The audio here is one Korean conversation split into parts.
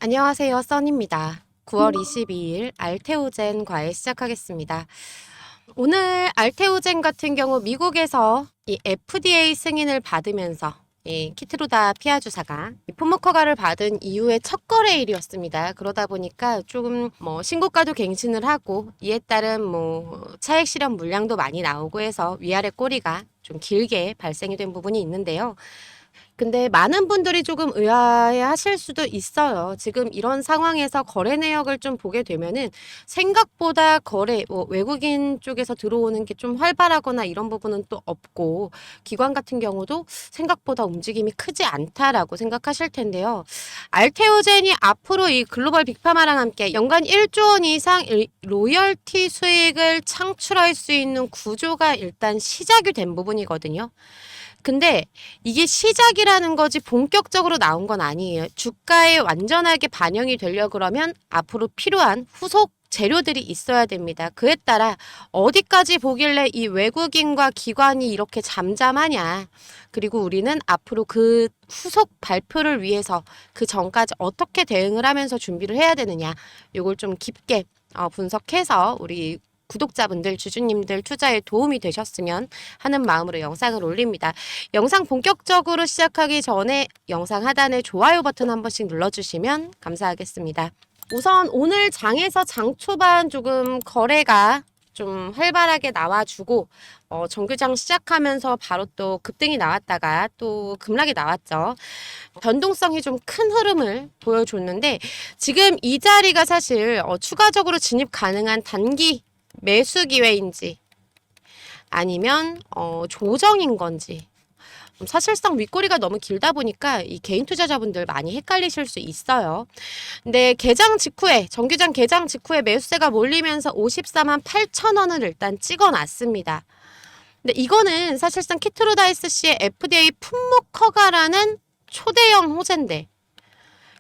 안녕하세요, 써니입니다. 9월 22일 알테오젠 과외 시작하겠습니다. 오늘 알테오젠 같은 경우 미국에서 이 FDA 승인을 받으면서 이 키트로다 피하 주사가 이 품목 허가를 받은 이후에 첫 거래일이었습니다. 그러다 보니까 조금 신고가도 갱신을 하고 이에 따른 차액 실험 물량도 많이 나오고 해서 위아래 꼬리가 좀 길게 발생이 된 부분이 있는데요. 근데 많은 분들이 조금 의아해 하실 수도 있어요. 지금 이런 상황에서 거래 내역을 좀 보게 되면은 생각보다 외국인 쪽에서 들어오는 게 좀 활발하거나 이런 부분은 또 없고, 기관 같은 경우도 생각보다 움직임이 크지 않다라고 생각하실 텐데요. 알테오젠이 앞으로 이 글로벌 빅파마랑 함께 연간 1조 원 이상 로열티 수익을 창출할 수 있는 구조가 일단 시작이 된 부분이거든요. 근데 이게 시작이라는 거지 본격적으로 나온 건 아니에요. 주가에 완전하게 반영이 되려 그러면 앞으로 필요한 후속 재료들이 있어야 됩니다. 그에 따라 어디까지 보길래 이 외국인과 기관이 이렇게 잠잠하냐. 그리고 우리는 앞으로 그 후속 발표를 위해서 그 전까지 어떻게 대응을 하면서 준비를 해야 되느냐. 이걸 좀 깊게 분석해서 우리 구독자분들, 주주님들 투자에 도움이 되셨으면 하는 마음으로 영상을 올립니다. 영상 본격적으로 시작하기 전에 영상 하단에 좋아요 버튼 한 번씩 눌러주시면 감사하겠습니다. 우선 오늘 장에서 장 초반 조금 거래가 좀 활발하게 나와주고 정규장 시작하면서 바로 또 급등이 나왔다가 또 급락이 나왔죠. 변동성이 좀 큰 흐름을 보여줬는데 지금 이 자리가 사실 추가적으로 진입 가능한 단기 매수 기회인지 아니면 조정인 건지 사실상 윗꼬리가 너무 길다 보니까 이 개인 투자자분들 많이 헷갈리실 수 있어요. 근데 개장 직후에 정규장 개장 직후에 매수세가 몰리면서 54만 8천 원을 일단 찍어놨습니다. 근데 이거는 사실상 키트로다이스씨의 FDA 품목 허가라는 초대형 호재인데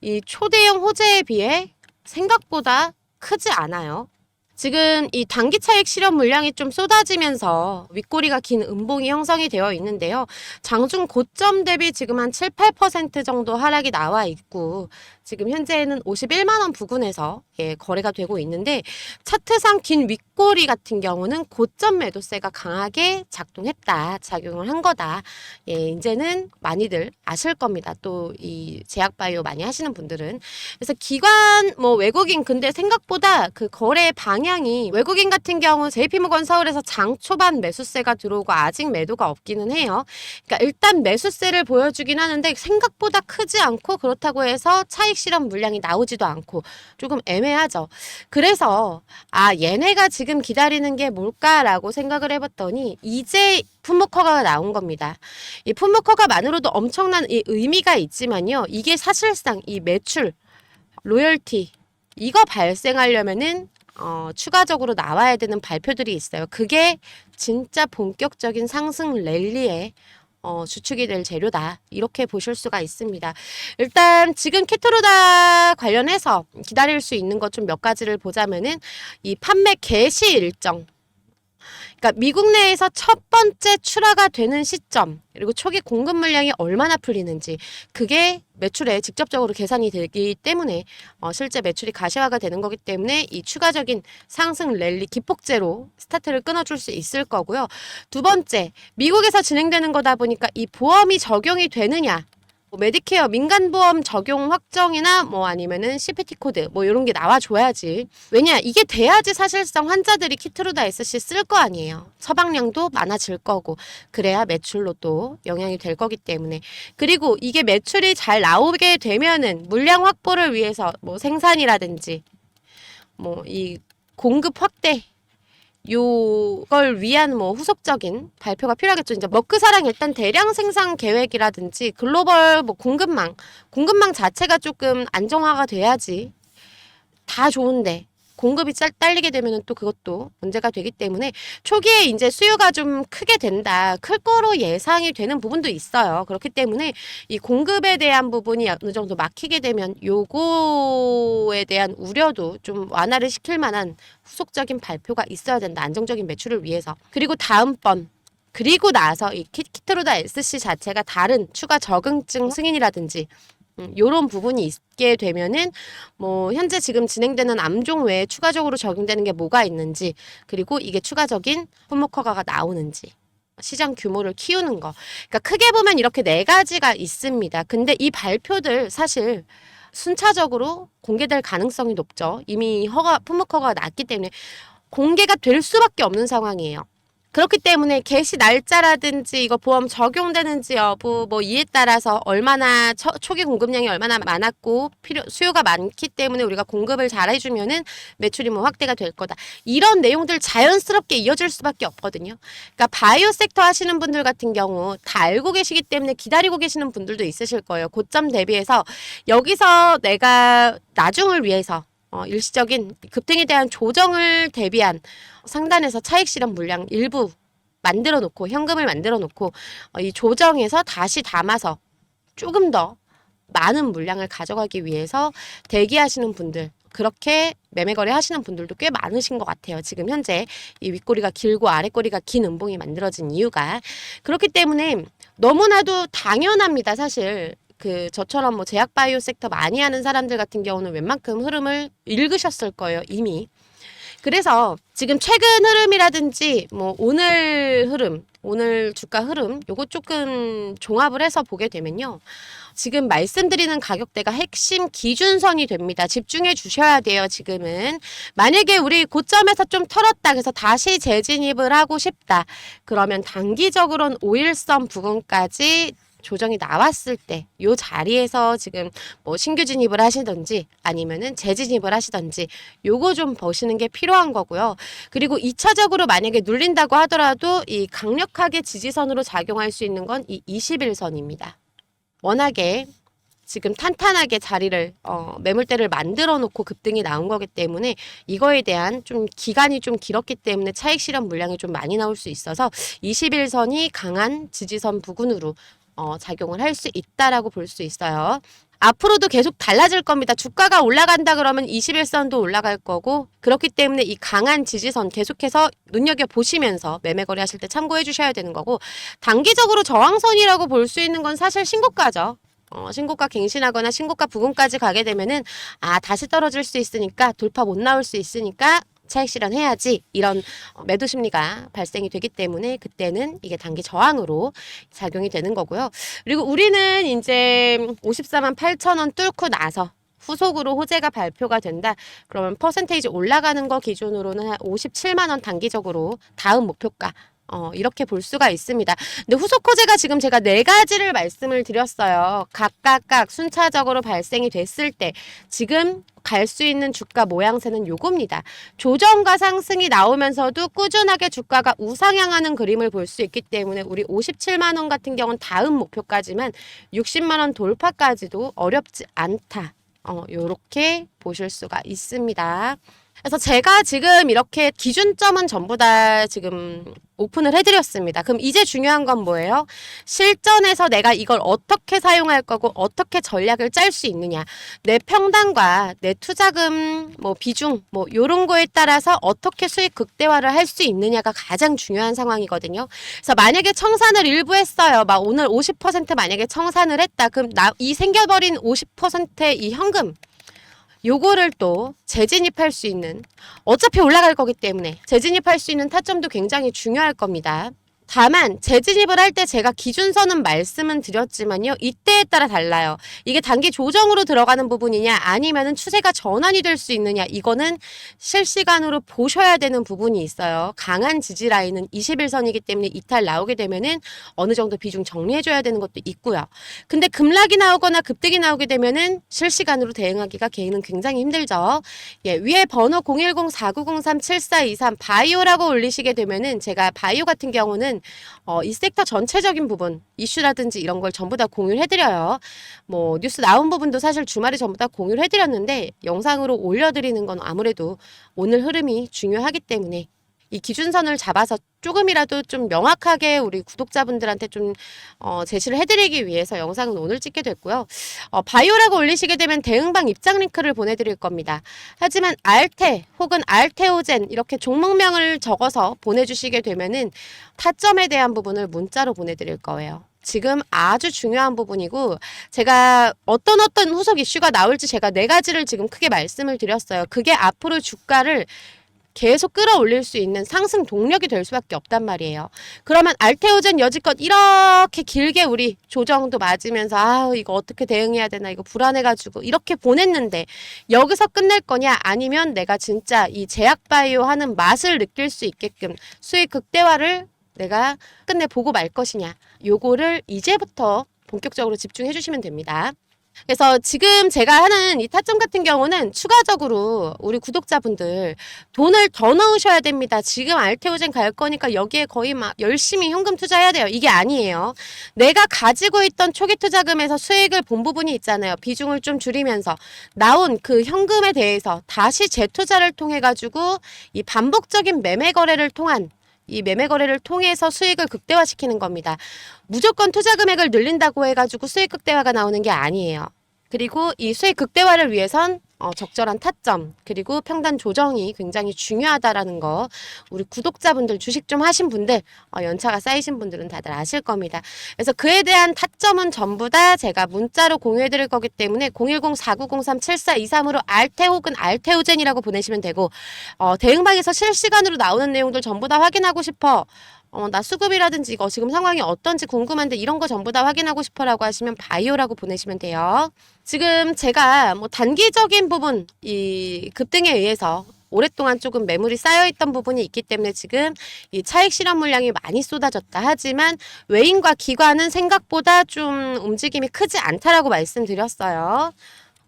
이 초대형 호재에 비해 생각보다 크지 않아요. 지금 이 단기 차익 실현 물량이 좀 쏟아지면서 윗꼬리가 긴 음봉이 형성이 되어 있는데요. 장중 고점 대비 지금 한 7, 8% 정도 하락이 나와 있고 지금 현재는 51만 원 부근에서 거래가 되고 있는데 차트상 긴 윗꼬리 같은 경우는 고점 매도세가 강하게 작용을 한 거다. 이제는 많이들 아실 겁니다. 또 이 제약바이오 많이 하시는 분들은. 그래서 기관 외국인 근데 생각보다 그 거래 방향이 외국인 같은 경우 JP모건 서울에서 장 초반 매수세가 들어오고 아직 매도가 없기는 해요. 그러니까 일단 매수세를 보여주긴 하는데 생각보다 크지 않고 그렇다고 해서 차익 실현 물량이 나오지도 않고 조금 애매하죠. 그래서 얘네가 지금 기다리는 게 뭘까라고 생각을 해봤더니 이제 품목 허가가 나온 겁니다. 이 품목 허가만으로도 엄청난 이 의미가 있지만요. 이게 사실상 이 매출, 로열티 이거 발생하려면은 추가적으로 나와야 되는 발표들이 있어요. 그게 진짜 본격적인 상승 랠리에 주축이 될 재료다. 이렇게 보실 수가 있습니다. 일단 지금 키트로다 관련해서 기다릴 수 있는 것 좀 몇 가지를 보자면은 이 판매 개시 일정. 그러니까 미국 내에서 첫 번째 출하가 되는 시점 그리고 초기 공급 물량이 얼마나 풀리는지 그게 매출에 직접적으로 계산이 되기 때문에 실제 매출이 가시화가 되는 거기 때문에 이 추가적인 상승 랠리 기폭제로 스타트를 끊어줄 수 있을 거고요. 두 번째, 미국에서 진행되는 거다 보니까 이 보험이 적용이 되느냐 메디케어 민간보험 적용 확정이나 아니면은 CPT 코드 이런 게 나와줘야지. 왜냐 이게 돼야지 사실상 환자들이 키트로다 SC 쓸 거 아니에요. 처방량도 많아질 거고 그래야 매출로 또 영향이 될 거기 때문에. 그리고 이게 매출이 잘 나오게 되면은 물량 확보를 위해서 생산이라든지 이 공급 확대 요걸 위한 후속적인 발표가 필요하겠죠. 이제 머크사랑 일단 대량 생산 계획이라든지 글로벌 공급망 자체가 조금 안정화가 돼야지 다 좋은데 공급이 딸리게 되면은 또 그것도 문제가 되기 때문에 초기에 이제 수요가 좀 크게 된다. 클 거로 예상이 되는 부분도 있어요. 그렇기 때문에 이 공급에 대한 부분이 어느 정도 막히게 되면 요거에 대한 우려도 좀 완화를 시킬 만한 후속적인 발표가 있어야 된다. 안정적인 매출을 위해서. 그리고 그리고 나서 이 키트로다 SC 자체가 다른 추가 적응증 승인이라든지 요런 부분이 있게 되면은 뭐 현재 지금 진행되는 암종 외에 추가적으로 적용되는 게 뭐가 있는지, 그리고 이게 추가적인 품목 허가가 나오는지, 시장 규모를 키우는 거. 그러니까 크게 보면 이렇게 네 가지가 있습니다. 근데 이 발표들 사실 순차적으로 공개될 가능성이 높죠. 이미 품목 허가가 났기 때문에 공개가 될 수밖에 없는 상황이에요. 그렇기 때문에 개시 날짜라든지 이거 보험 적용되는지 여부 뭐 이에 따라서 얼마나 초기 공급량이 얼마나 많았고 수요가 많기 때문에 우리가 공급을 잘 해주면은 매출이 뭐 확대가 될 거다. 이런 내용들 자연스럽게 이어질 수밖에 없거든요. 그러니까 바이오 섹터 하시는 분들 같은 경우 다 알고 계시기 때문에 기다리고 계시는 분들도 있으실 거예요. 고점 대비해서 여기서 내가 나중을 위해서 일시적인 급등에 대한 조정을 대비한 상단에서 차익 실현 물량 일부 만들어 놓고 현금을 만들어 놓고 이 조정해서 다시 담아서 조금 더 많은 물량을 가져가기 위해서 대기하시는 분들, 그렇게 매매 거래 하시는 분들도 꽤 많으신 것 같아요. 지금 현재 이 윗꼬리가 길고 아랫꼬리가 긴 음봉이 만들어진 이유가 그렇기 때문에 너무나도 당연합니다. 사실 저처럼 뭐 제약 바이오 섹터 많이 하는 사람들 같은 경우는 웬만큼 흐름을 읽으셨을 거예요, 이미. 그래서 지금 최근 흐름이라든지 뭐 오늘 흐름, 오늘 주가 흐름 요거 조금 종합을 해서 보게 되면요. 지금 말씀드리는 가격대가 핵심 기준선이 됩니다. 집중해 주셔야 돼요, 지금은. 만약에 우리 고점에서 좀 털었다 그래서 다시 재진입을 하고 싶다. 그러면 단기적으로는 5일선 부근까지 조정이 나왔을 때 요 자리에서 지금 뭐 신규 진입을 하시든지 아니면은 재진입을 하시든지 요거 좀 보시는 게 필요한 거고요. 그리고 2차적으로 만약에 눌린다고 하더라도 이 강력하게 지지선으로 작용할 수 있는 건 이 21선입니다. 워낙에 지금 탄탄하게 자리를 매물대를 만들어 놓고 급등이 나온 거기 때문에 이거에 대한 좀 기간이 좀 길었기 때문에 차익 실현 물량이 좀 많이 나올 수 있어서 21선이 강한 지지선 부근으로 작용을 할 수 있다라고 볼 수 있어요. 앞으로도 계속 달라질 겁니다. 주가가 올라간다 그러면 21선도 올라갈 거고 그렇기 때문에 이 강한 지지선 계속해서 눈여겨보시면서 매매 거래하실 때 참고해 주셔야 되는 거고 단기적으로 저항선이라고 볼 수 있는 건 사실 신고가죠. 신고가 갱신하거나 신고가 부근까지 가게 되면은 다시 떨어질 수 있으니까 돌파 못 나올 수 있으니까 차익 실현해야지 이런 매도 심리가 발생이 되기 때문에 그때는 이게 단기 저항으로 작용이 되는 거고요. 그리고 우리는 이제 54만 8천 원 뚫고 나서 후속으로 호재가 발표가 된다. 그러면 퍼센테이지 올라가는 거 기준으로는 한 57만 원 단기적으로 다음 목표가 이렇게 볼 수가 있습니다. 근데 후속 호재가 지금 제가 네 가지를 말씀을 드렸어요. 각각 순차적으로 발생이 됐을 때 지금 갈 수 있는 주가 모양새는 요겁니다. 조정과 상승이 나오면서도 꾸준하게 주가가 우상향하는 그림을 볼 수 있기 때문에 우리 57만 원 같은 경우는 다음 목표까지만 60만 원 돌파까지도 어렵지 않다. 요렇게 보실 수가 있습니다. 그래서 제가 지금 이렇게 기준점은 전부 다 지금 오픈을 해드렸습니다. 그럼 이제 중요한 건 뭐예요? 실전에서 내가 이걸 어떻게 사용할 거고 어떻게 전략을 짤 수 있느냐. 내 평단과 내 투자금 뭐 비중 뭐 요런 거에 따라서 어떻게 수익 극대화를 할 수 있느냐가 가장 중요한 상황이거든요. 그래서 만약에 청산을 일부 했어요. 막 오늘 50% 만약에 청산을 했다. 그럼 이 생겨버린 50%의 이 현금 요거를 또 재진입할 수 있는 어차피 올라갈 거기 때문에 재진입할 수 있는 타점도 굉장히 중요할 겁니다. 다만 재진입을 할 때 제가 기준선은 말씀은 드렸지만요. 이때에 따라 달라요. 이게 단기 조정으로 들어가는 부분이냐 아니면은 추세가 전환이 될 수 있느냐 이거는 실시간으로 보셔야 되는 부분이 있어요. 강한 지지 라인은 21선이기 때문에 이탈 나오게 되면은 어느 정도 비중 정리해줘야 되는 것도 있고요. 근데 급락이 나오거나 급등이 나오게 되면은 실시간으로 대응하기가 개인은 굉장히 힘들죠. 예, 위에 번호 010-4903-7423 바이오라고 올리시게 되면은 제가 바이오 같은 경우는 이 섹터 전체적인 부분 이슈라든지 이런 걸 전부 다 공유를 해드려요. 뭐 뉴스 나온 부분도 사실 주말에 전부 다 공유를 해드렸는데 영상으로 올려드리는 건 아무래도 오늘 흐름이 중요하기 때문에 이 기준선을 잡아서 조금이라도 좀 명확하게 우리 구독자분들한테 좀 제시를 해드리기 위해서 영상은 오늘 찍게 됐고요. 바이오라고 올리시게 되면 대응방 입장 링크를 보내드릴 겁니다. 하지만 알테 혹은 알테오젠 이렇게 종목명을 적어서 보내주시게 되면은 타점에 대한 부분을 문자로 보내드릴 거예요. 지금 아주 중요한 부분이고 제가 어떤 후속 이슈가 나올지 제가 4가지를 지금 크게 말씀을 드렸어요. 그게 앞으로 주가를 계속 끌어올릴 수 있는 상승 동력이 될 수밖에 없단 말이에요. 그러면 알테오젠 여지껏 이렇게 길게 우리 조정도 맞으면서 아 이거 어떻게 대응해야 되나 이거 불안해가지고 이렇게 보냈는데 여기서 끝낼 거냐 아니면 내가 진짜 이 제약바이오 하는 맛을 느낄 수 있게끔 수익 극대화를 내가 끝내 보고 말 것이냐 요거를 이제부터 본격적으로 집중해 주시면 됩니다. 그래서 지금 제가 하는 이 타점 같은 경우는 추가적으로 우리 구독자분들 돈을 더 넣으셔야 됩니다. 지금 알테오젠 갈 거니까 여기에 거의 막 열심히 현금 투자해야 돼요. 이게 아니에요. 내가 가지고 있던 초기 투자금에서 수익을 본 부분이 있잖아요. 비중을 좀 줄이면서 나온 그 현금에 대해서 다시 재투자를 통해 가지고 이 반복적인 매매 거래를 통한 이 매매 거래를 통해서 수익을 극대화시키는 겁니다. 무조건 투자 금액을 늘린다고 해가지고 수익 극대화가 나오는 게 아니에요. 그리고 이 수익 극대화를 위해선 적절한 타점 그리고 평단 조정이 굉장히 중요하다라는 거 우리 구독자분들 주식 좀 하신 분들 연차가 쌓이신 분들은 다들 아실 겁니다. 그래서 그에 대한 타점은 전부 다 제가 문자로 공유해 드릴 거기 때문에 010-4903-7423으로 알테 혹은 알테오젠이라고 보내시면 되고 대응방에서 실시간으로 나오는 내용들 전부 다 확인하고 싶어 나 수급이라든지 이거 지금 상황이 어떤지 궁금한데 이런 거 전부 다 확인하고 싶어라고 하시면 바이오라고 보내시면 돼요. 지금 제가 뭐 단기적인 부분 이 급등에 의해서 오랫동안 조금 매물이 쌓여있던 부분이 있기 때문에 지금 이 차익 실현 물량이 많이 쏟아졌다. 하지만 외인과 기관은 생각보다 좀 움직임이 크지 않다라고 말씀드렸어요.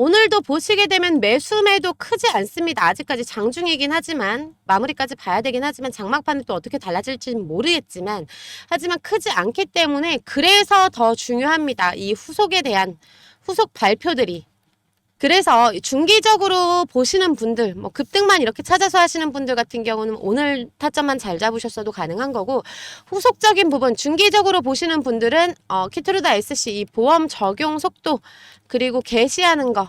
오늘도 보시게 되면 매수매도 크지 않습니다. 아직까지 장중이긴 하지만 마무리까지 봐야 되긴 하지만 장막판은 또 어떻게 달라질지는 모르겠지만 하지만 크지 않기 때문에 그래서 더 중요합니다. 이 후속에 대한 후속 발표들이. 그래서 중기적으로 보시는 분들 뭐 급등만 이렇게 찾아서 하시는 분들 같은 경우는 오늘 타점만 잘 잡으셨어도 가능한 거고 후속적인 부분 중기적으로 보시는 분들은 키트루다 SC 이 보험 적용 속도 그리고 개시하는 거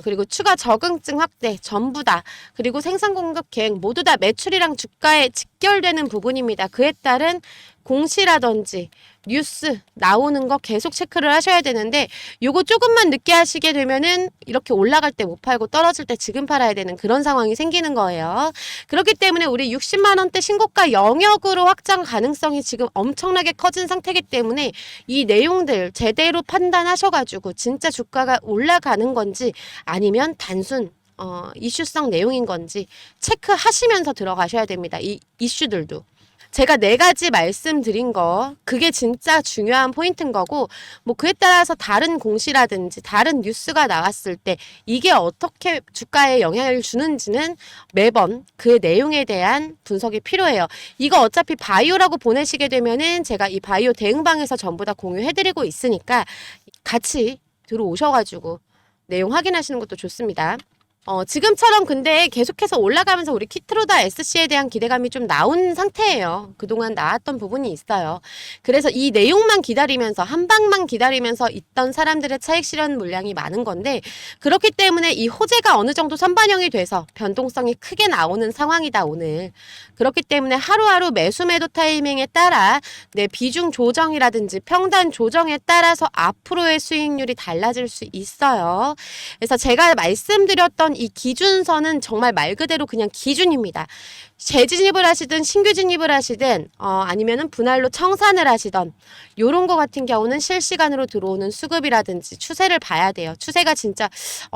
그리고 추가 적응증 확대 전부 다 그리고 생산 공급 계획 모두 다 매출이랑 주가에 직결되는 부분입니다. 그에 따른 공시라든지 뉴스 나오는 거 계속 체크를 하셔야 되는데 요거 조금만 늦게 하시게 되면은 이렇게 올라갈 때 못 팔고 떨어질 때 지금 팔아야 되는 그런 상황이 생기는 거예요. 그렇기 때문에 우리 60만 원대 신고가 영역으로 확장 가능성이 지금 엄청나게 커진 상태이기 때문에 이 내용들 제대로 판단하셔가지고 진짜 주가가 올라가는 건지 아니면 단순 이슈성 내용인 건지 체크하시면서 들어가셔야 됩니다. 이 이슈들도. 제가 4가지 말씀드린 거 그게 진짜 중요한 포인트인 거고 뭐 그에 따라서 다른 공시라든지 다른 뉴스가 나왔을 때 이게 어떻게 주가에 영향을 주는지는 매번 그 내용에 대한 분석이 필요해요. 이거 어차피 바이오라고 보내시게 되면은 제가 이 바이오 대응방에서 전부 다 공유해드리고 있으니까 같이 들어오셔가지고 내용 확인하시는 것도 좋습니다. 지금처럼 근데 계속해서 올라가면서 우리 키트루다 SC에 대한 기대감이 좀 나온 상태예요. 그동안 나왔던 부분이 있어요. 그래서 이 내용만 기다리면서 한 방만 기다리면서 있던 사람들의 차익 실현 물량이 많은 건데 그렇기 때문에 이 호재가 어느 정도 선반영이 돼서 변동성이 크게 나오는 상황이다 오늘. 그렇기 때문에 하루하루 매수 매도 타이밍에 따라 내 비중 조정이라든지 평단 조정에 따라서 앞으로의 수익률이 달라질 수 있어요. 그래서 제가 말씀드렸던 이 기준선은 정말 말 그대로 그냥 기준입니다. 재진입을 하시든 신규 진입을 하시든 아니면은 분할로 청산을 하시던 요런 거 같은 경우는 실시간으로 들어오는 수급이라든지 추세를 봐야 돼요. 추세가 진짜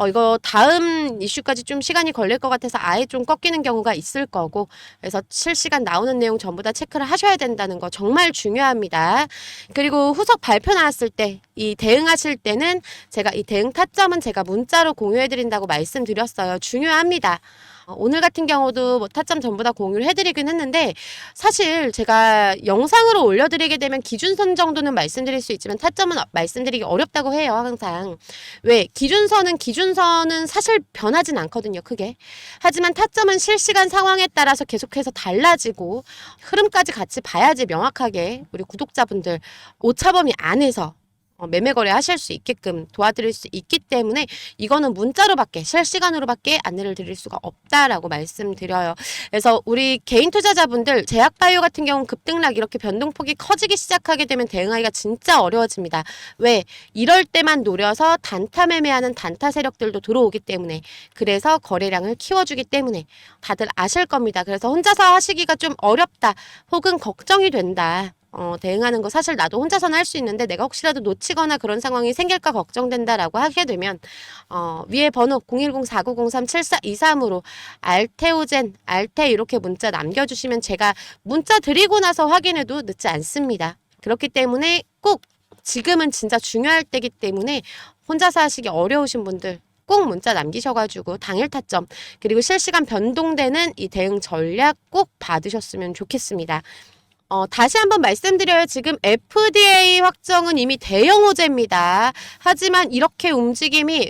이거 다음 이슈까지 좀 시간이 걸릴 것 같아서 아예 좀 꺾이는 경우가 있을 거고 그래서 실시간 나오는 내용 전부 다 체크를 하셔야 된다는 거 정말 중요합니다. 그리고 후속 발표 나왔을 때 이 대응하실 때는 제가 이 대응 타점은 제가 문자로 공유해 드린다고 말씀드렸어요. 중요합니다. 오늘 같은 경우도 뭐 타점 전부 다 공유를 해드리긴 했는데 사실 제가 영상으로 올려드리게 되면 기준선 정도는 말씀드릴 수 있지만 타점은 말씀드리기 어렵다고 해요. 항상. 왜? 기준선은 사실 변하진 않거든요. 크게. 하지만 타점은 실시간 상황에 따라서 계속해서 달라지고 흐름까지 같이 봐야지 명확하게 우리 구독자분들 오차범위 안에서 매매 거래 하실 수 있게끔 도와드릴 수 있기 때문에 이거는 문자로밖에 실시간으로밖에 안내를 드릴 수가 없다라고 말씀드려요. 그래서 우리 개인 투자자분들 제약바이오 같은 경우는 급등락 이렇게 변동폭이 커지기 시작하게 되면 대응하기가 진짜 어려워집니다. 왜? 이럴 때만 노려서 단타 매매하는 단타 세력들도 들어오기 때문에 그래서 거래량을 키워주기 때문에 다들 아실 겁니다. 그래서 혼자서 하시기가 좀 어렵다 혹은 걱정이 된다. 대응하는 거 사실 나도 혼자서는 할 수 있는데 내가 혹시라도 놓치거나 그런 상황이 생길까 걱정된다라고 하게 되면 위에 번호 010-4903-7423으로 알테오젠, 알테 이렇게 문자 남겨주시면 제가 문자 드리고 나서 확인해도 늦지 않습니다. 그렇기 때문에 꼭 지금은 진짜 중요할 때이기 때문에 혼자서 하시기 어려우신 분들 꼭 문자 남기셔가지고 당일 타점 그리고 실시간 변동되는 이 대응 전략 꼭 받으셨으면 좋겠습니다. 다시 한번 말씀드려요. 지금 FDA 확정은 이미 대형 호재입니다. 하지만 이렇게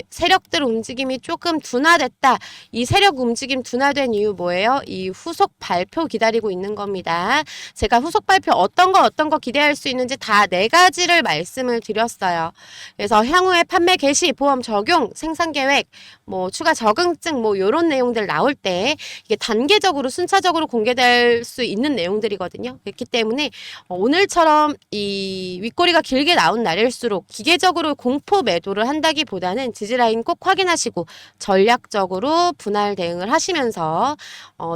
세력들 움직임이 조금 둔화됐다. 이 세력 움직임 둔화된 이유 뭐예요? 이 후속 발표 기다리고 있는 겁니다. 제가 후속 발표 어떤 거 기대할 수 있는지 다 4가지를 말씀을 드렸어요. 그래서 향후에 판매 개시, 보험 적용, 생산 계획, 뭐 추가 적응증 뭐 이런 내용들 나올 때 이게 단계적으로 순차적으로 공개될 수 있는 내용들이거든요. 그렇기 때문에 오늘처럼 이 윗꼬리가 길게 나온 날일수록 기계적으로 공포 매도를 한다기보다는 지지라인 꼭 확인하시고 전략적으로 분할 대응을 하시면서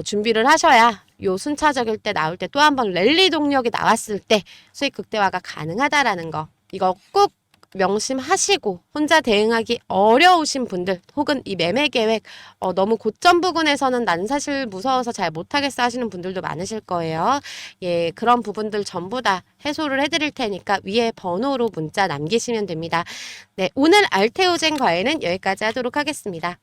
준비를 하셔야 요 순차적일 때 나올 때 또 한 번 랠리 동력이 나왔을 때 수익 극대화가 가능하다라는 거 이거 꼭 명심하시고 혼자 대응하기 어려우신 분들 혹은 이 매매 계획 너무 고점 부근에서는 난 사실 무서워서 잘 못하겠어 하시는 분들도 많으실 거예요. 예, 그런 부분들 전부 다 해소를 해드릴 테니까 위에 번호로 문자 남기시면 됩니다. 네, 오늘 알테오젠 과외는 여기까지 하도록 하겠습니다.